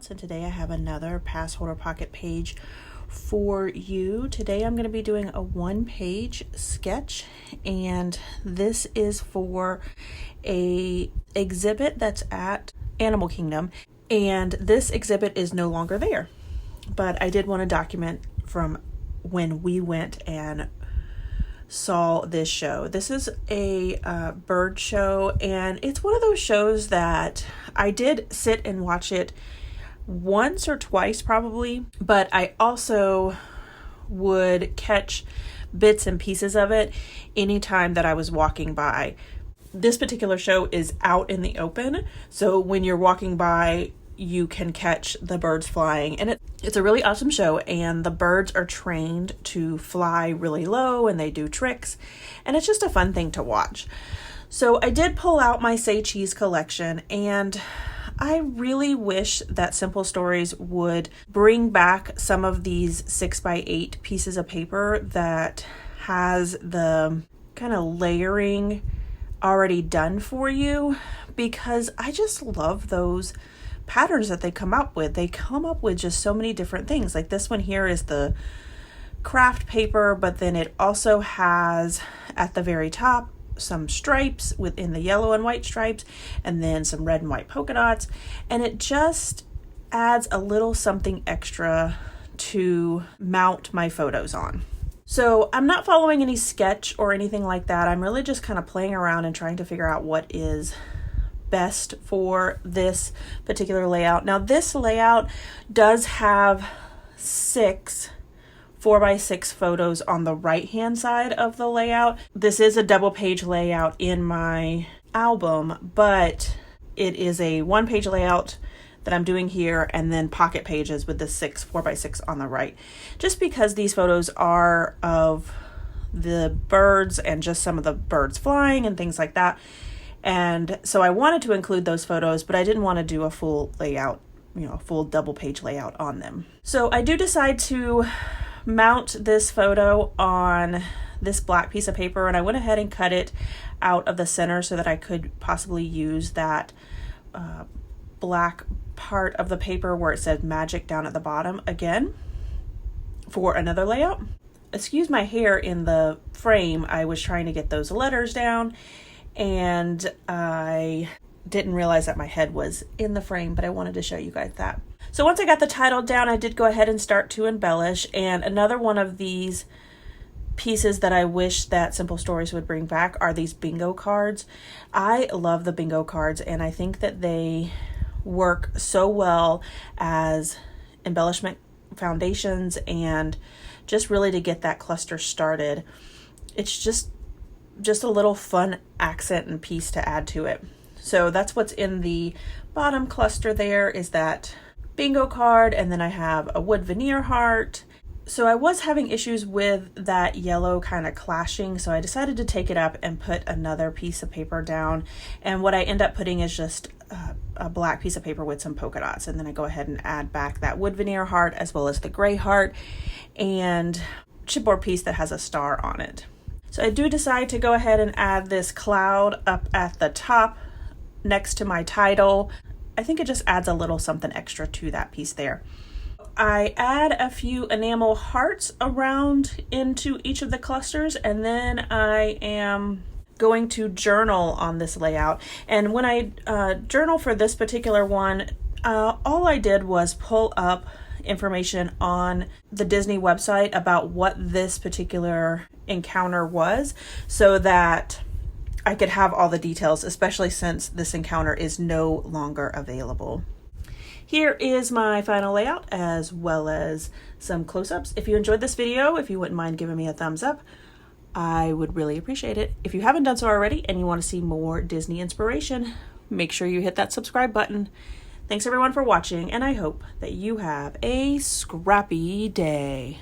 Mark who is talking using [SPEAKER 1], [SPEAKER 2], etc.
[SPEAKER 1] Polkadot's, and today I have another pass holder pocket page for you. Today I'm going to be doing a one-page sketch, and this is for a exhibit that's at Animal Kingdom, and this exhibit is no longer there, but I did want to document from when we went and saw this show. This is a bird show, and it's one of those shows that I did sit and watch it once or twice probably, but I also would catch bits and pieces of it anytime that I was walking by. This particular show is out in the open, so when you're walking by you can catch the birds flying, and it's a really awesome show, and the birds are trained to fly really low and they do tricks, and it's just a fun thing to watch. So I did pull out my Say Cheese collection, and I really wish that Simple Stories would bring back some of these 6x8 pieces of paper that has the kind of layering already done for you, because I just love those patterns that they come up with. They come up with just so many different things. Like this one here is the craft paper, but then it also has at the very top some stripes within the yellow and white stripes, and then some red and white polka dots, and it just adds a little something extra to mount my photos on. So I'm not following any sketch or anything like that. I'm really just kind of playing around and trying to figure out what is best for this particular layout. Now this layout does have 6 4x6 photos on the right hand side of the layout. This is a double page layout in my album, but it is a one page layout that I'm doing here, and then pocket pages with the 6 4x6 on the right, just because these photos are of the birds and just some of the birds flying and things like that. And so I wanted to include those photos, but I didn't want to do a full layout, a full double page layout on them. So I do decide to mount this photo on this black piece of paper, and I went ahead and cut it out of the center so that I could possibly use that black part of the paper where it said magic down at the bottom again for another layout. Excuse my hair in the frame. I was trying to get those letters down, and I didn't realize that my head was in the frame, but I wanted to show you guys that. So once I got the title down, I did go ahead and start to embellish, and another one of these pieces that I wish that Simple Stories would bring back are these bingo cards. I love the bingo cards, and I think that they work so well as embellishment foundations, and just really to get that cluster started. It's just a little fun accent and piece to add to it. So that's what's in the bottom cluster there, is that bingo card, and then I have a wood veneer heart. So I was having issues with that yellow kind of clashing, so I decided to take it up and put another piece of paper down, and what I end up putting is just a black piece of paper with some polka dots, and then I go ahead and add back that wood veneer heart as well as the gray heart and chipboard piece that has a star on it. So I do decide to go ahead and add this cloud up at the top next to my title. I think it just adds a little something extra to that piece there. I add a few enamel hearts around into each of the clusters, and then I am going to journal on this layout. And when I journal for this particular one, all I did was pull up information on the Disney website about what this particular encounter was, so that I could have all the details, especially since this encounter is no longer available. Here is my final layout, as well as some close-ups. If you enjoyed this video, if you wouldn't mind giving me a thumbs up, I would really appreciate it. If you haven't done so already and you want to see more Disney inspiration, make sure you hit that subscribe button. Thanks everyone for watching, and I hope that you have a scrappy day.